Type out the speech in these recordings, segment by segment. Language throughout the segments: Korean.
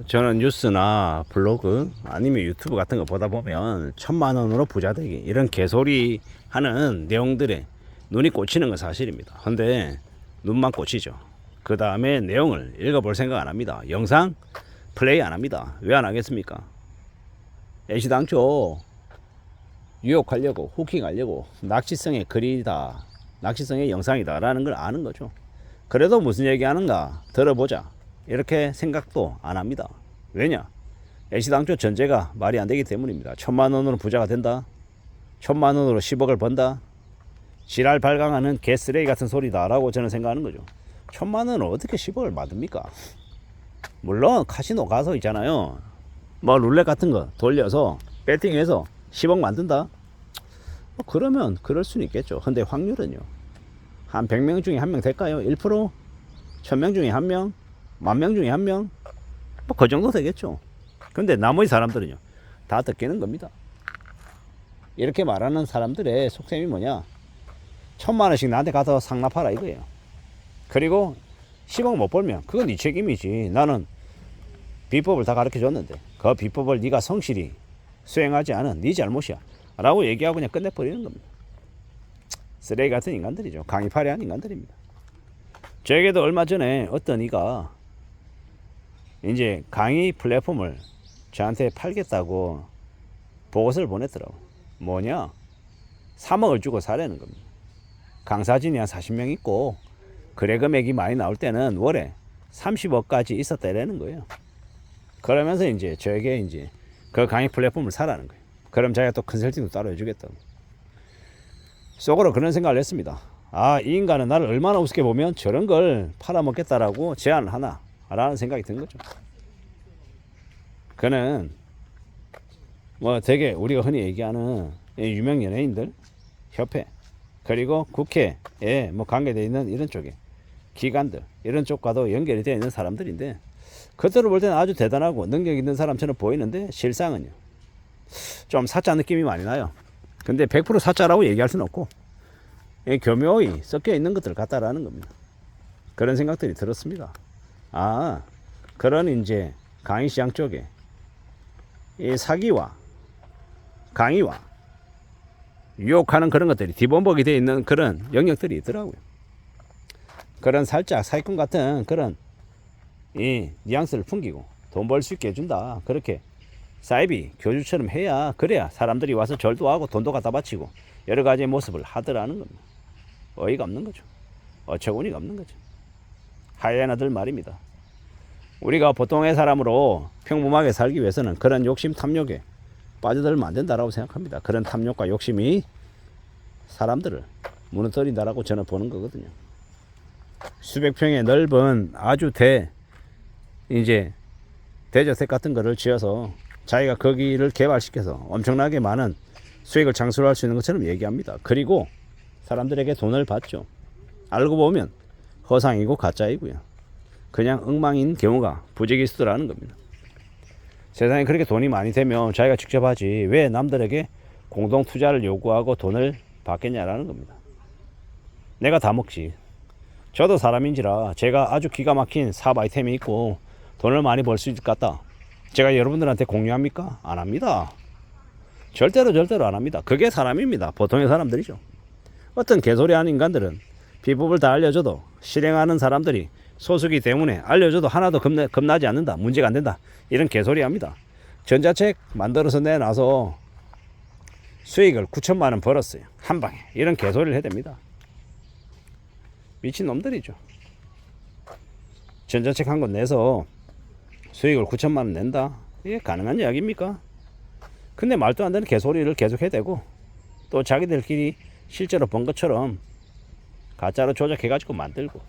저는 뉴스나 블로그 아니면 유튜브 같은 거 보다 보면 1,000만 원으로 부자 되기 이런 개소리 하는 내용들에 눈이 꽂히는 건 사실입니다. 근데 눈만 꽂히죠. 그 다음에 내용을 읽어볼 생각 안 합니다. 영상 플레이 안 합니다. 왜 안 하겠습니까? 애시당초 유혹하려고 후킹하려고 낚시성의 글이다, 낚시성의 영상이다 라는 걸 아는 거죠. 그래도 무슨 얘기하는가 들어보자 이렇게 생각도 안 합니다. 왜냐? 애시당초 전제가 말이 안 되기 때문입니다. 1,000만 원으로 부자가 된다, 1,000만 원으로 10억을 번다, 지랄 발광하는 개쓰레기 같은 소리다 라고 저는 생각하는 거죠. 1,000만 원을 어떻게 10억을 받습니까? 물론 카지노 가서 있잖아요, 뭐 룰렛 같은 거 돌려서 배팅해서 10억 만든다, 그러면 그럴 수는 있겠죠. 근데 확률은요, 한 100명 중에 1명 될까요? 1%? 1000명 중에 1명? 10,000명 중에 1명? 뭐 그 정도 되겠죠. 근데 나머지 사람들은요, 다 뜯기는 겁니다. 이렇게 말하는 사람들의 속셈이 뭐냐? 1,000만 원씩 나한테 가서 상납하라 이거예요. 그리고 10억 못 벌면 그건 네 책임이지. 나는 비법을 다 가르쳐 줬는데 그 비법을 네가 성실히 수행하지 않은 네 잘못이야 라고 얘기하고 그냥 끝내버리는 겁니다. 쓰레기 같은 인간들이죠. 강의파리한 인간들입니다. 저에게도 얼마 전에 어떤 이가 이제 강의 플랫폼을 저한테 팔겠다고 보고서를 보냈더라고. 뭐냐? 3억을 주고 사려는 겁니다. 강사진이 한 40명 있고 거래 금액이 많이 나올 때는 월에 30억까지 있었다라는 거예요. 그러면서 이제 저에게 이제 그 강의 플랫폼을 사라는 거예요. 그럼 자기가 또 컨설팅도 따로 해주겠다고. 속으로 그런 생각을 했습니다. 아, 이 인간은 나를 얼마나 우습게 보면 저런 걸 팔아먹겠다라고 제안을 하나 라는 생각이 든 거죠. 그는 뭐 되게 우리가 흔히 얘기하는 유명 연예인들 협회 그리고 국회에 뭐 관계되어 있는 이런 쪽에 기관들 이런 쪽과도 연결이 되어 있는 사람들인데, 그들을 볼 때는 아주 대단하고 능력 있는 사람처럼 보이는데 실상은요 좀 사짜 느낌이 많이 나요. 근데 100% 사짜라고 얘기할 수는 없고 교묘히 섞여 있는 것들 같다라는 겁니다. 그런 생각들이 들었습니다. 아, 그런 이제 강의시장 쪽에 이 사기와 강의와 유혹하는 그런 것들이 뒤범벅이 되어 있는 그런 영역들이 있더라고요. 그런 살짝 사기꾼 같은 그런 이 뉘앙스를 풍기고 돈 벌 수 있게 해준다, 그렇게 사이비 교주처럼 해야 그래야 사람들이 와서 절도 하고 돈도 갖다 바치고 여러 가지의 모습을 하더라는 겁니다. 어이가 없는 거죠. 어처구니가 없는 거죠. 하이에나들 말입니다. 우리가 보통의 사람으로 평범하게 살기 위해서는 그런 욕심 탐욕에 빠져들면 안 된다라고 생각합니다. 그런 탐욕과 욕심이 사람들을 무너뜨린다라고 저는 보는 거거든요. 수백 평의 넓은 아주 이제 대저택 같은 거를 지어서 자기가 거기를 개발시켜서 엄청나게 많은 수익을 창출할 수 있는 것처럼 얘기합니다. 그리고 사람들에게 돈을 받죠. 알고 보면 허상이고 가짜이고요, 그냥 엉망인 경우가 부지기수라는 겁니다. 세상에 그렇게 돈이 많이 되면 자기가 직접 하지 왜 남들에게 공동 투자를 요구하고 돈을 받겠냐라는 겁니다. 내가 다 먹지. 저도 사람인지라 제가 아주 기가 막힌 사업 아이템이 있고 돈을 많이 벌 수 있을 것 같다, 제가 여러분들한테 공유합니까? 안 합니다. 절대로 안 합니다. 그게 사람입니다. 보통의 사람들이죠. 어떤 개소리 하는 인간들은 비법을 다 알려줘도 실행하는 사람들이 소수기 때문에 알려줘도 하나도 겁나지 않는다, 문제가 안 된다, 이런 개소리 합니다. 전자책 만들어서 내놔서 수익을 9,000만 원 벌었어요, 한 방에. 이런 개소리를 해야 됩니다. 미친 놈들이죠. 전자책 한 권 내서 수익을 9,000만 원 낸다, 이게 가능한 이야기입니까? 근데 말도 안 되는 개소리를 계속 해대고 또 자기들끼리 실제로 본 것처럼 가짜로 조작해가지고 만들고,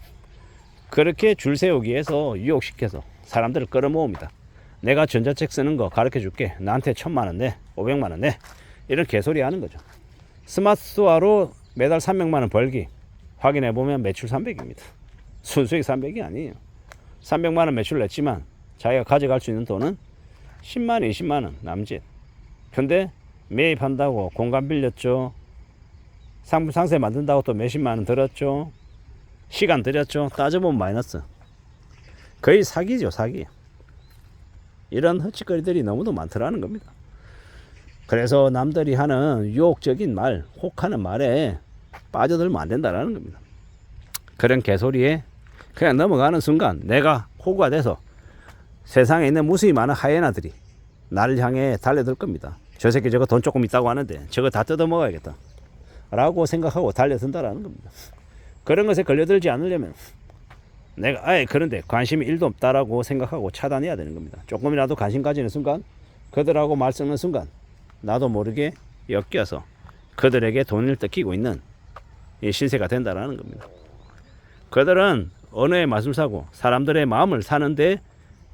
그렇게 줄 세우기 위해서 유혹시켜서 사람들을 끌어모읍니다. 내가 전자책 쓰는 거 가르쳐 줄게, 나한테 1,000만 원 내, 500만 원 내, 이런 개소리 하는 거죠. 스마트 스토어로 매달 300만 원 벌기 확인해보면 매출 300입니다. 순수익 300이 아니에요. 300만 원 매출 냈지만 자기가 가져갈 수 있는 돈은 10만 원, 20만 원 남짓. 근데 매입한다고 공간 빌렸죠, 상품 상세 만든다고 또 몇십만 원 들었죠, 시간 들였죠. 따져보면 마이너스. 거의 사기죠, 사기. 이런 헛짓거리들이 너무도 많더라는 겁니다. 그래서 남들이 하는 유혹적인 말, 혹하는 말에 빠져들면 안 된다라는 겁니다. 그런 개소리에 그냥 넘어가는 순간 내가 호구가 돼서 세상에 있는 무수히 많은 하이에나들이 나를 향해 달려들 겁니다. 저 새끼 저거 돈 조금 있다고 하는데 저거 다 뜯어 먹어야겠다 라고 생각하고 달려든다라는 겁니다. 그런 것에 걸려들지 않으려면 내가 아예 그런데 관심이 1도 없다라고 생각하고 차단해야 되는 겁니다. 조금이라도 관심 가지는 순간, 그들하고 말 섞는 순간 나도 모르게 엮여서 그들에게 돈을 뜯기고 있는 이 신세가 된다라는 겁니다. 그들은 언어의 마술사고 사람들의 마음을 사는데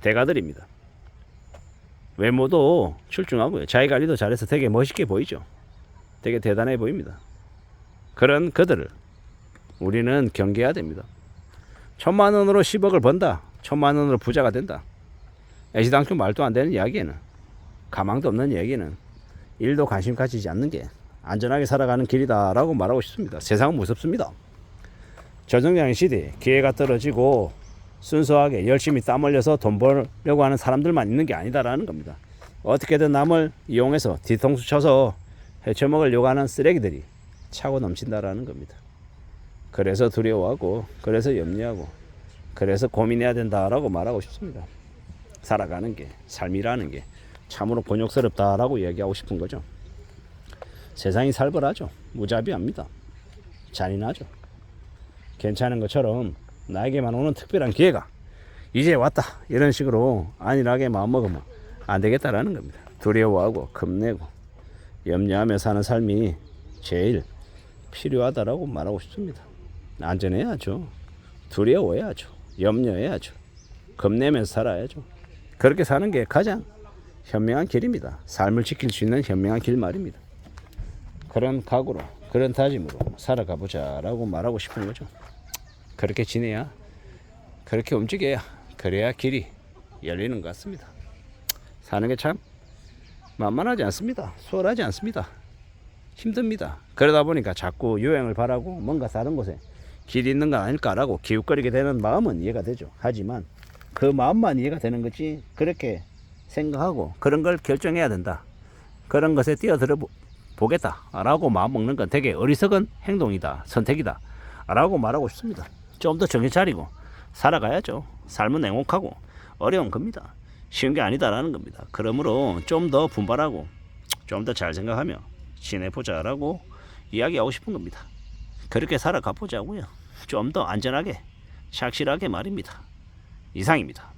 대가들입니다. 외모도 출중하고요. 자기 관리도 잘해서 되게 멋있게 보이죠. 되게 대단해 보입니다. 그런 그들을 우리는 경계해야 됩니다. 1,000만 원으로 10억을 번다. 1,000만 원으로 부자가 된다. 애시당초 말도 안 되는 이야기에는, 가망도 없는 이야기는 일도 관심 가지지 않는 게 안전하게 살아가는 길이다라고 말하고 싶습니다. 세상은 무섭습니다. 저성장의 시대에 기회가 떨어지고 순수하게 열심히 땀 흘려서 돈 벌려고 하는 사람들만 있는 게 아니다라는 겁니다. 어떻게든 남을 이용해서 뒤통수 쳐서 헤쳐먹으려고 하는 쓰레기들이 차고 넘친다라는 겁니다. 그래서 두려워하고, 그래서 염려하고, 그래서 고민해야 된다라고 말하고 싶습니다. 살아가는 게, 삶이라는 게 참으로 곤욕스럽다라고 얘기하고 싶은 거죠. 세상이 살벌하죠. 무자비합니다. 잔인하죠. 괜찮은 것처럼 나에게만 오는 특별한 기회가 이제 왔다 이런 식으로 안일하게 마음먹으면 안 되겠다라는 겁니다. 두려워하고 겁내고 염려하며 사는 삶이 제일 필요하다라고 말하고 싶습니다. 안전해야죠. 두려워해야죠. 염려해야죠. 겁내면서 살아야죠. 그렇게 사는 게 가장 현명한 길입니다. 삶을 지킬 수 있는 현명한 길 말입니다. 그런 각오로, 그런 다짐으로 살아가보자 라고 말하고 싶은 거죠. 그렇게 지내야, 그렇게 움직여야, 그래야 길이 열리는 것 같습니다. 사는 게 참 만만하지 않습니다. 수월하지 않습니다. 힘듭니다. 그러다 보니까 자꾸 유행을 바라고 뭔가 다른 곳에 길이 있는 건 아닐까라고 기웃거리게 되는 마음은 이해가 되죠. 하지만 그 마음만 이해가 되는 거지, 그렇게 생각하고 그런 걸 결정해야 된다, 그런 것에 뛰어들어 보겠다 라고 마음먹는 건 되게 어리석은 행동이다, 선택이다 라고 말하고 싶습니다. 좀 더 정신 차리고 살아가야죠. 삶은 냉혹하고 어려운 겁니다. 쉬운 게 아니다라는 겁니다. 그러므로 좀 더 분발하고 좀 더 잘 생각하며 지내보자 라고 이야기하고 싶은 겁니다. 그렇게 살아가 보자고요. 좀 더 안전하게, 착실하게 말입니다. 이상입니다.